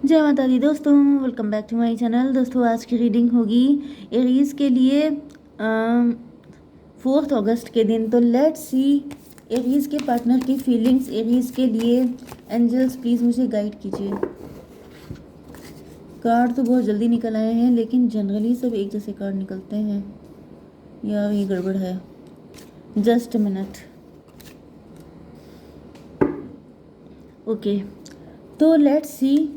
जय माता दी दोस्तों, welcome back to my channel. दोस्तों आज की रीडिंग होगी एरीज के लिए 4 अगस्त के दिन। तो लेट्स सी एरीज के पार्टनर की फीलिंग्स एरीज के लिए। एंजल्स प्लीज़ मुझे गाइड कीजिए। कार्ड तो बहुत जल्दी निकल आए हैं, लेकिन जनरली सब एक जैसे कार्ड निकलते हैं। यार ये गड़बड़ है। Just minute. ओके, तो लेट्स सी।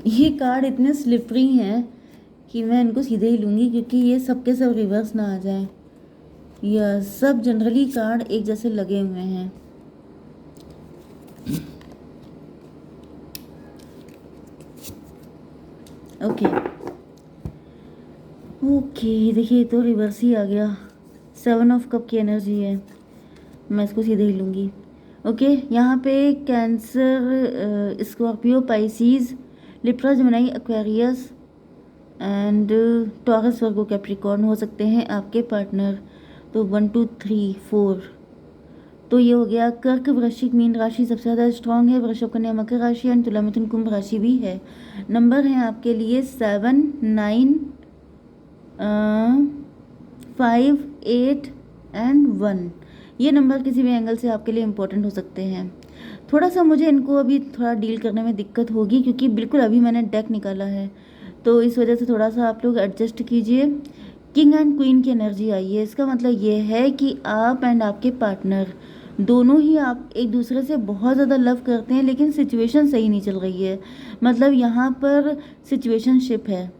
ये कार्ड इतने स्लिपरी हैं कि मैं इनको सीधे ही लूँगी, क्योंकि ये सब के सब रिवर्स ना आ जाएं। यह सब जनरली कार्ड एक जैसे लगे हुए हैं। ओके ओके, देखिए तो रिवर्स ही आ गया। 7 ऑफ कप की एनर्जी है, मैं इसको सीधे ही लूँगी। ओके, यहाँ पे cancer, Scorpio, Pisces, Libra, Gemini, Aquarius and taurus, Virgo, Capricorn हो सकते हैं आपके पार्टनर। तो 1 2 3 4, तो ये हो गया। कर्क, वृश्चिक, मीन राशि सबसे ज़्यादा स्ट्रांग है। वृषभ, कन्या, मकर राशि एंड तुला, मिथुन, कुंभ राशि भी है। नंबर हैं आपके लिए 7 9 5 8 एंड 1। ये नंबर किसी भी एंगल से आपके लिए इम्पोर्टेंट हो सकते हैं। थोड़ा सा मुझे इनको अभी थोड़ा डील करने में दिक्कत होगी, क्योंकि बिल्कुल अभी मैंने डेक निकाला है, तो इस वजह से थोड़ा सा आप लोग एडजस्ट कीजिए। किंग एंड क्वीन की एनर्जी आई है। इसका मतलब ये है कि आप एंड आपके पार्टनर दोनों ही आप एक दूसरे से बहुत ज़्यादा लव करते हैं, लेकिन सिचुएशन सही नहीं चल रही है। मतलब यहाँ पर सिचुएशनशिप है,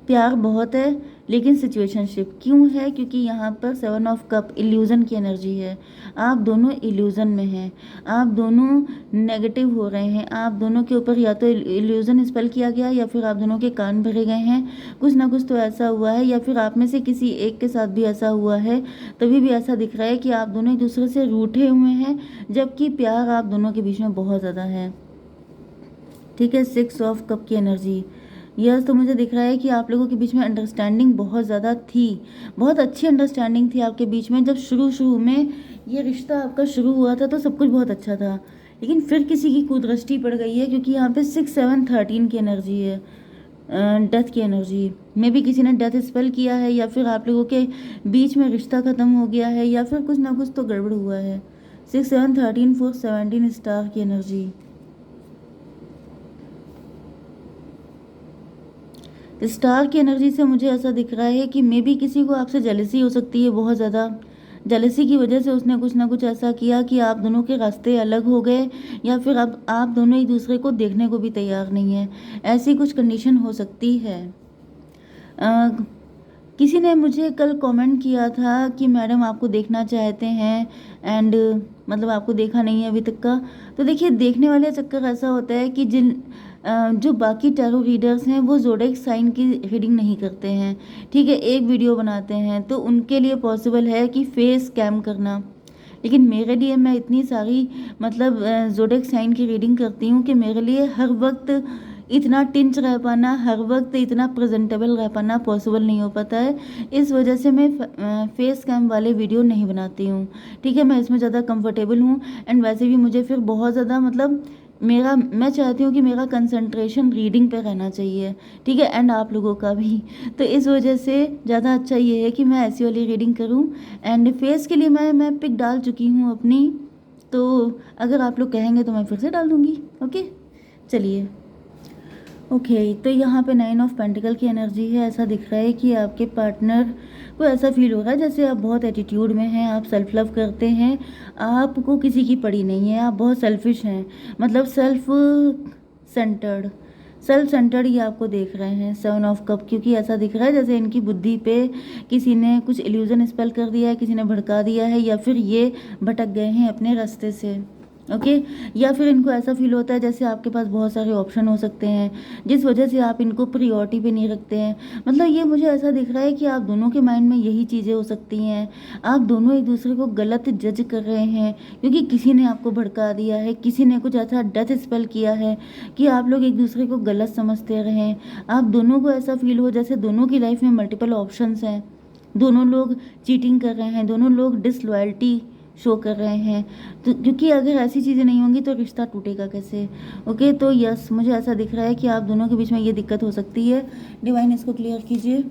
प्यार बहुत है लेकिन सिचुएशनशिप क्यों है? क्योंकि यहाँ पर 7 ऑफ कप इल्यूज़न की एनर्जी है। आप दोनों इल्यूज़न में हैं, आप दोनों नेगेटिव हो रहे हैं, आप दोनों के ऊपर या तो इल्यूज़न स्पेल किया गया, या फिर आप दोनों के कान भरे गए हैं। कुछ ना कुछ तो ऐसा हुआ है, या फिर आप में से किसी एक के साथ भी ऐसा हुआ है। तभी भी ऐसा दिख रहा है कि आप दोनों एक दूसरे से रूठे हुए हैं, जबकि प्यार आप दोनों के बीच में बहुत ज़्यादा है। ठीक है, 6 ऑफ कप की एनर्जी। यस, तो मुझे दिख रहा है कि आप लोगों के बीच में अंडरस्टैंडिंग बहुत ज़्यादा थी, बहुत अच्छी अंडरस्टैंडिंग थी आपके बीच में। जब शुरू में ये रिश्ता आपका शुरू हुआ था तो सब कुछ बहुत अच्छा था, लेकिन फिर किसी की कुदृष्टि पड़ गई है, क्योंकि यहाँ पे 6 7 13 की एनर्जी है, डेथ की एनर्जी में भी किसी ने डेथ स्पेल किया है, या फिर आप लोगों के बीच में रिश्ता ख़त्म हो गया है, या फिर कुछ ना कुछ तो गड़बड़ हुआ है। 6 7 13 4 17 स्टार की एनर्जी। स्टार की एनर्जी से मुझे ऐसा दिख रहा है कि मे बी किसी को आपसे जेलसी हो सकती है, बहुत ज़्यादा। जेलसी की वजह से उसने कुछ ना कुछ ऐसा किया कि आप दोनों के रास्ते अलग हो गए, या फिर अब आप दोनों एक दूसरे को देखने को भी तैयार नहीं है। ऐसी कुछ कंडीशन हो सकती है। किसी ने मुझे कल कमेंट किया था कि मैडम आपको देखना चाहते हैं, एंड मतलब आपको देखा नहीं है अभी तक का। तो देखिए, देखने वाले चक्कर ऐसा होता है कि जो बाकी टैरो रीडर्स हैं वो ज़ोडिएक साइन की रीडिंग नहीं करते हैं, ठीक है, एक वीडियो बनाते हैं, तो उनके लिए पॉसिबल है कि फेस स्कैम करना। लेकिन मेरे लिए, मैं इतनी सारी मतलब ज़ोडिएक साइन की रीडिंग करती हूँ कि मेरे लिए हर वक्त इतना टिंच रह पाना, हर वक्त इतना प्रेजेंटेबल रह पाना पॉसिबल नहीं हो पाता है। इस वजह से मैं फेस कैम वाले वीडियो नहीं बनाती हूँ, ठीक है। मैं इसमें ज़्यादा कंफर्टेबल हूँ, एंड वैसे भी मुझे फिर बहुत ज़्यादा मतलब मैं चाहती हूँ कि मेरा कंसंट्रेशन रीडिंग पे रहना चाहिए, ठीक है, एंड आप लोगों का भी। तो इस वजह से ज़्यादा अच्छा ये है कि मैं ऐसी वाली रीडिंग करूँ। एंड फेस के लिए मैं पिक डाल चुकी हूँ अपनी, तो अगर आप लोग कहेंगे तो मैं फिर से डाल दूँगी। ओके, चलिए। ओके, तो यहाँ पे 9 ऑफ पेंटिकल की एनर्जी है। ऐसा दिख रहा है कि आपके पार्टनर को ऐसा फील हो रहा है जैसे आप बहुत एटीट्यूड में हैं, आप सेल्फ लव करते हैं, आपको किसी की पड़ी नहीं है, आप बहुत सेल्फिश हैं, मतलब सेल्फ सेंटर्ड ही आपको देख रहे हैं। 7 ऑफ कप, क्योंकि ऐसा दिख रहा है जैसे इनकी बुद्धि पे किसी ने कुछ इल्यूजन स्पेल कर दिया है, किसी ने भड़का दिया है, या फिर ये भटक गए हैं अपने रास्ते से। ओके, या फिर इनको ऐसा फील होता है जैसे आपके पास बहुत सारे ऑप्शन हो सकते हैं, जिस वजह से आप इनको प्रियोरिटी पे नहीं रखते हैं। मतलब ये मुझे ऐसा दिख रहा है कि आप दोनों के माइंड में यही चीज़ें हो सकती हैं। आप दोनों एक दूसरे को गलत जज कर रहे हैं, क्योंकि किसी ने आपको भड़का दिया है, किसी ने कुछ ऐसा डेथ स्पेल किया है कि आप लोग एक दूसरे को गलत समझते रहें। आप दोनों को ऐसा फील हो जैसे दोनों की लाइफ में मल्टीपल ऑप्शंस हैं, दोनों लोग चीटिंग कर रहे हैं, दोनों लोग डिसलॉयल्टी शो कर रहे हैं। तो क्योंकि अगर ऐसी चीज़ें नहीं होंगी तो रिश्ता टूटेगा कैसे। ओके, तो यस, मुझे ऐसा दिख रहा है कि आप दोनों के बीच में ये दिक्कत हो सकती है। डिवाइन इसको क्लियर कीजिए।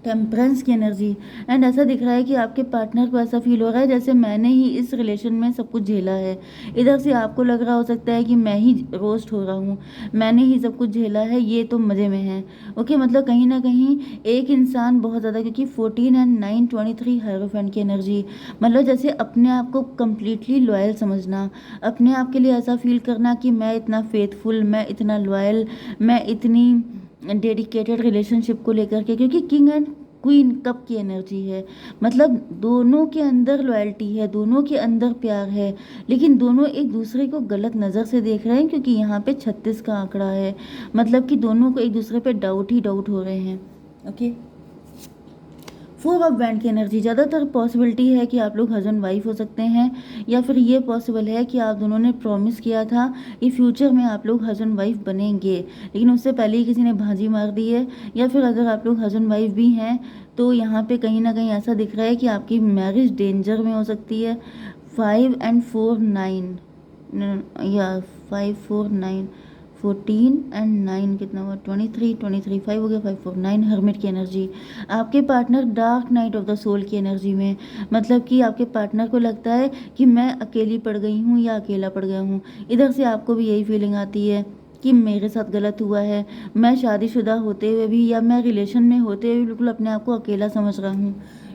टेम्परेंस की एनर्जी, एंड ऐसा दिख रहा है कि आपके पार्टनर को ऐसा फील हो रहा है जैसे मैंने ही इस रिलेशन में सब कुछ झेला है। इधर से आपको लग रहा हो सकता है कि मैं ही रोस्ट हो रहा हूँ, मैंने ही सब कुछ झेला है, ये तो मज़े में है। ओके, मतलब कहीं ना कहीं एक इंसान बहुत ज़्यादा, क्योंकि 14 एंड 9 23 हायरोफेंट की एनर्जी, मतलब जैसे अपने आप को कम्प्लीटली लॉयल समझना, अपने आप के लिए ऐसा फील करना कि मैं इतना फेथफुल, मैं इतना लॉयल, मैं इतनी डेडिकेटेड रिलेशनशिप को लेकर के, क्योंकि किंग एंड क्वीन कप की एनर्जी है। मतलब दोनों के अंदर लॉयल्टी है, दोनों के अंदर प्यार है, लेकिन दोनों एक दूसरे को गलत नज़र से देख रहे हैं, क्योंकि यहाँ पे 36 का आंकड़ा है। मतलब कि दोनों को एक दूसरे पे डाउट ही डाउट हो रहे हैं। ओके, 4 ऑफ बैंड की एनर्जी, ज़्यादातर पॉसिबिलिटी है कि आप लोग हस्बैंड वाइफ हो सकते हैं, या फिर ये पॉसिबल है कि आप दोनों ने प्रॉमिस किया था कि फ्यूचर में आप लोग हस्बैंड वाइफ बनेंगे, लेकिन उससे पहले ही किसी ने भाजी मार दी है। या फिर अगर आप लोग हस्बैंड वाइफ भी हैं तो यहाँ पे कहीं ना कहीं ऐसा दिख रहा है कि आपकी मैरिज डेंजर में हो सकती है। 5 एंड 4 9, या 5 4 9, 14 एंड 9 कितना हुआ, 23 23 5 हो गया, 5 4 9 हर्मिट की एनर्जी। आपके partner dark night of the soul की एनर्जी में, मतलब कि आपके पार्टनर को लगता है कि मैं अकेली पड़ गई हूँ या अकेला पड़ गया हूँ। इधर से आपको भी यही फीलिंग आती है कि मेरे साथ गलत हुआ है, मैं शादीशुदा होते हुए भी या मैं रिलेशन में होते हुए भी बिल्कुल अपने आप को अकेला समझ रहा हूँ।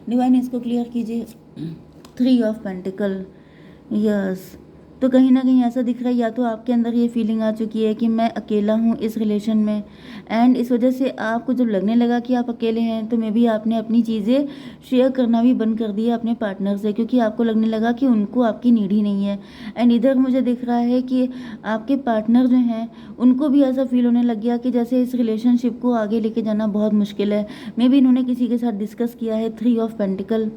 डिवाइन इसको क्लियर कीजिए। 3 ऑफ पेंटिकल, यस, तो कहीं ना कहीं ऐसा दिख रहा है, या तो आपके अंदर ये फीलिंग आ चुकी है कि मैं अकेला हूँ इस रिलेशन में, एंड इस वजह से आपको जब लगने लगा कि आप अकेले हैं तो मे बी आपने अपनी चीज़ें शेयर करना भी बंद कर दिया अपने पार्टनर से, क्योंकि आपको लगने लगा कि उनको आपकी नीड ही नहीं है। एंड इधर मुझे दिख रहा है कि आपके पार्टनर जो हैं उनको भी ऐसा फील होने लग गया कि जैसे इस रिलेशनशिप को आगे लेके जाना बहुत मुश्किल है। मे बी इन्होंने किसी के साथ डिस्कस किया है, 3 ऑफ पेंटिकल,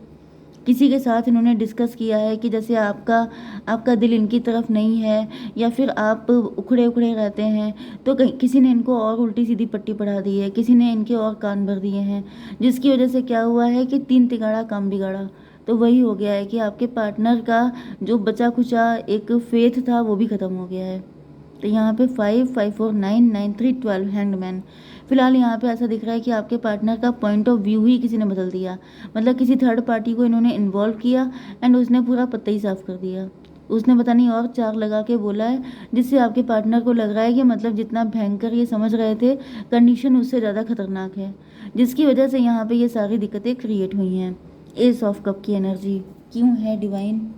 किसी के साथ इन्होंने डिस्कस किया है कि जैसे आपका दिल इनकी तरफ नहीं है, या फिर आप उखड़े उखड़े रहते हैं, तो कहीं किसी ने इनको और उल्टी सीधी पट्टी पढ़ा दी है, किसी ने इनके और कान भर दिए हैं, जिसकी वजह से क्या हुआ है कि 3 तिगाड़ा काम बिगाड़ा। तो वही हो गया है कि आपके पार्टनर का जो बचा खुचा एक फेथ था वो भी ख़त्म हो गया है। तो यहाँ पे 5 5 4 9 9 3 12 हैंगमैन। फिलहाल यहाँ पे ऐसा दिख रहा है कि आपके पार्टनर का पॉइंट ऑफ व्यू ही किसी ने बदल दिया, मतलब किसी थर्ड पार्टी को इन्होंने इन्वॉल्व किया एंड उसने पूरा पत्ता ही साफ कर दिया। उसने पता नहीं और चार लगा के बोला है, जिससे आपके पार्टनर को लग रहा है कि मतलब जितना भयंकर ये समझ रहे थे कंडीशन उससे ज़्यादा खतरनाक है, जिसकी वजह से यहाँ पे ये सारी दिक्कतें क्रिएट हुई हैं। एस ऑफ कप की एनर्जी क्यों है डिवाइन?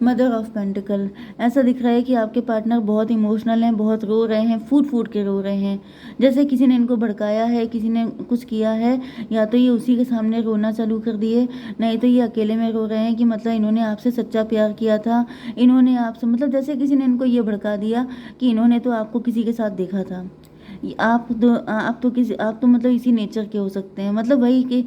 मदर ऑफ पेंटिकल, ऐसा दिख रहा है कि आपके पार्टनर बहुत इमोशनल हैं, बहुत रो रहे हैं, फूट फूट के रो रहे हैं, जैसे किसी ने इनको भड़काया है, किसी ने कुछ किया है, या तो ये उसी के सामने रोना चालू कर दिए, नहीं तो ये अकेले में रो रहे हैं कि मतलब इन्होंने आपसे सच्चा प्यार किया था, इन्होंने आपसे मतलब जैसे किसी ने इनको ये भड़का दिया कि इन्होंने तो आपको किसी के साथ देखा था। आप तो मतलब इसी नेचर के हो सकते हैं, मतलब वही कि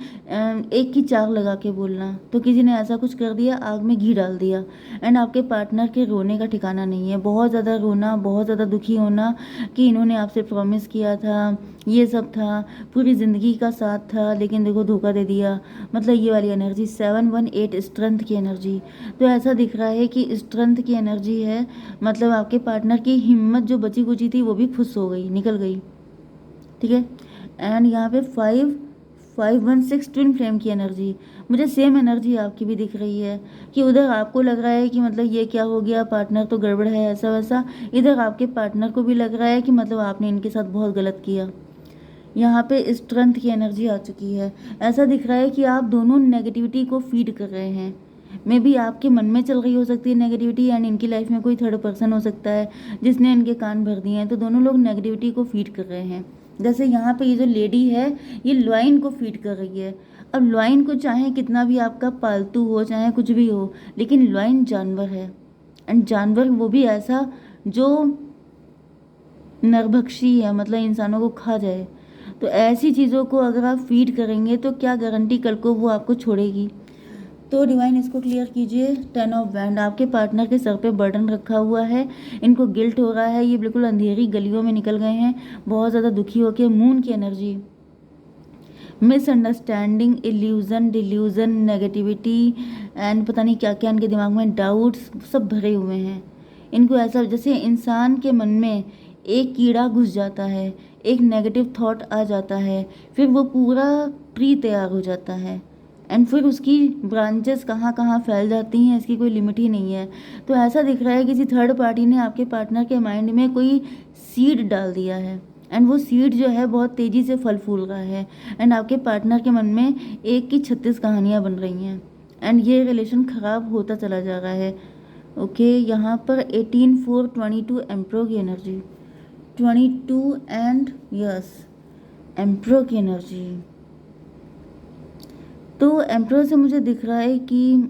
एक की चाक लगा के बोलना, तो किसी ने ऐसा कुछ कर दिया, आग में घी डाल दिया, एंड आपके पार्टनर के रोने का ठिकाना नहीं है, बहुत ज़्यादा रोना, बहुत ज़्यादा दुखी होना कि इन्होंने आपसे प्रॉमिस किया था, ये सब था, पूरी ज़िंदगी का साथ था, लेकिन देखो धोखा दे दिया। मतलब ये वाली एनर्जी 7 1 8 स्ट्रेंथ की एनर्जी, तो ऐसा दिख रहा है कि स्ट्रेंथ की एनर्जी है, मतलब आपके पार्टनर की हिम्मत जो बची कुची थी वो भी खुश हो गई, निकल गई, ठीक है। एंड यहाँ पे 5 5 1 6 ट्विन फ्लेम की एनर्जी, मुझे सेम एनर्जी आपकी भी दिख रही है कि उधर आपको लग रहा है कि मतलब ये क्या हो गया, पार्टनर तो गड़बड़ है, ऐसा वैसा, इधर आपके पार्टनर को भी लग रहा है कि मतलब आपने इनके साथ बहुत गलत किया। यहाँ पे स्ट्रेंथ की एनर्जी आ चुकी है, ऐसा दिख रहा है कि आप दोनों नेगेटिविटी को फीड कर रहे हैं, मे बी आपके मन में चल रही हो सकती है नेगेटिविटी, एंड इनकी लाइफ में कोई थर्ड पर्सन हो सकता है जिसने इनके कान भर दिए हैं, तो दोनों लोग नेगेटिविटी को फीड कर रहे हैं। जैसे यहाँ पे ये जो लेडी है ये लॉइन को फीड कर रही है। अब लॉइन को चाहे कितना भी आपका पालतू हो, चाहे कुछ भी हो, लेकिन लॉइन जानवर है, एंड जानवर वो भी ऐसा जो नरभक्षी है, मतलब इंसानों को खा जाए। तो ऐसी चीज़ों को अगर आप फीड करेंगे तो क्या गारंटी कल को वो आपको छोड़ेगी। तो डिवाइन इसको क्लियर कीजिए। 10 ऑफ बैंड, आपके पार्टनर के सर पे बर्डन रखा हुआ है, इनको गिल्ट हो रहा है, ये बिल्कुल अंधेरी गलियों में निकल गए हैं बहुत ज़्यादा दुखी होकर। मून की energy, misunderstanding, illusion, delusion, negativity and पता नहीं क्या क्या इनके दिमाग में डाउट्स सब भरे हुए हैं। इनको ऐसा जैसे इंसान के मन में एक कीड़ा घुस जाता है, एक नेगेटिव थॉट आ जाता है, फिर वो पूरा ट्री तैयार हो जाता है एंड फिर उसकी ब्रांचेस कहाँ कहाँ फैल जाती हैं, इसकी कोई लिमिट ही नहीं है। तो ऐसा दिख रहा है किसी थर्ड पार्टी ने आपके पार्टनर के माइंड में कोई सीड डाल दिया है एंड वो सीड जो है बहुत तेज़ी से फल फूल रहा है एंड आपके पार्टनर के मन में एक की 36 कहानियाँ बन रही हैं एंड ये रिलेशन ख़राब होता चला जा रहा है। ओके, यहाँ पर 18/4/22 एम्प्रो की एनर्जी, 22 एंड यस एम्प्रो की एनर्जी। तो एम्प्रो से मुझे दिख रहा है कि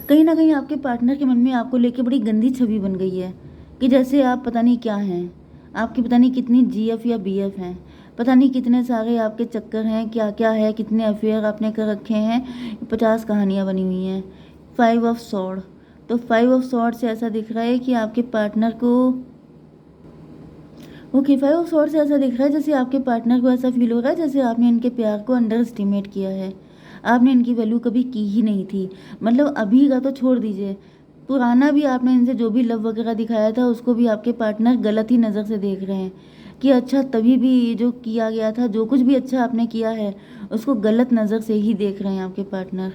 कहीं ना कहीं आपके पार्टनर के मन में आपको लेके बड़ी गंदी छवि बन गई है कि जैसे आप पता नहीं क्या हैं, आपकी पता नहीं कितनी जीएफ या बीएफ हैं, पता नहीं कितने सारे आपके चक्कर हैं, क्या क्या है, कितने अफेयर आपने कर रखे हैं, 50 कहानियाँ बनी हुई हैं। 5 ऑफ सॉर्ड, तो 5 ऑफ सॉर्ड से ऐसा दिख रहा है कि आपके पार्टनर को ओके 5 ऑफ सॉर्ड से ऐसा दिख रहा है जैसे आपके पार्टनर को ऐसा फील हो रहा है जैसे आपने इनके प्यार को अंडर एस्टिमेट किया है, आपने इनकी वैल्यू कभी की ही नहीं थी। मतलब अभी का तो छोड़ दीजिए, पुराना भी आपने इनसे जो भी लव वगैरह दिखाया था उसको भी आपके पार्टनर गलत ही नज़र से देख रहे हैं कि अच्छा तभी भी जो किया गया था, जो कुछ भी अच्छा आपने किया है उसको गलत नज़र से ही देख रहे हैं आपके पार्टनर।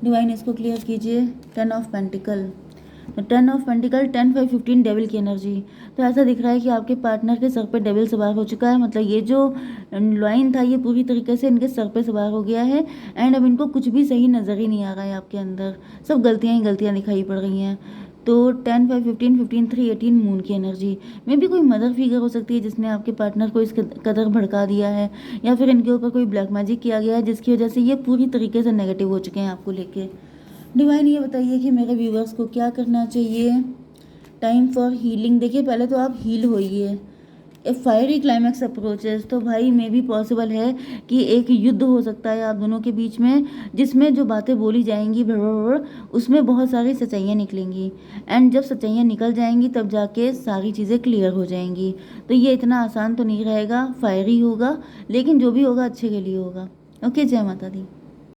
डिवाइन इसको क्लियर कीजिए। 10 ऑफ पेंटिकल, तो 10 ऑफ पेंटिकल, 10/5/15 डेविल की एनर्जी। तो ऐसा दिख रहा है कि आपके पार्टनर के सर पे डेविल सवार हो चुका है, मतलब ये जो लाइन था ये पूरी तरीके से इनके सर पे सवार हो गया है एंड अब इनको कुछ भी सही नज़र ही नहीं आ रहा है आपके अंदर, सब गलतियाँ ही गलतियाँ दिखाई पड़ रही हैं। तो 10/5/15 15/3/18 मून की एनर्जी में भी कोई मदर फिगर हो सकती है जिसने आपके पार्टनर को इस कदर भड़का दिया है या फिर इनके ऊपर कोई ब्लैक मैजिक किया गया है जिसकी वजह से ये पूरी तरीके से नेगेटिव हो चुके हैं आपको लेके। डिवाइन ये बताइए कि मेरे व्यूवर्स को क्या करना चाहिए। टाइम फॉर हीलिंग, देखिए पहले तो आप हील होइए। ए फायरी क्लाइमैक्स अप्रोचेस, तो भाई मे भी पॉसिबल है कि एक युद्ध हो सकता है आप दोनों के बीच में जिसमें जो बातें बोली जाएंगी उसमें बहुत सारी सच्चाइयाँ निकलेंगी एंड जब सच्चाइयाँ निकल जाएंगी तब जाके सारी चीज़ें क्लियर हो जाएंगी। तो ये इतना आसान तो नहीं रहेगा, फायरी होगा लेकिन जो भी होगा अच्छे के लिए होगा। ओके, जय माता दी।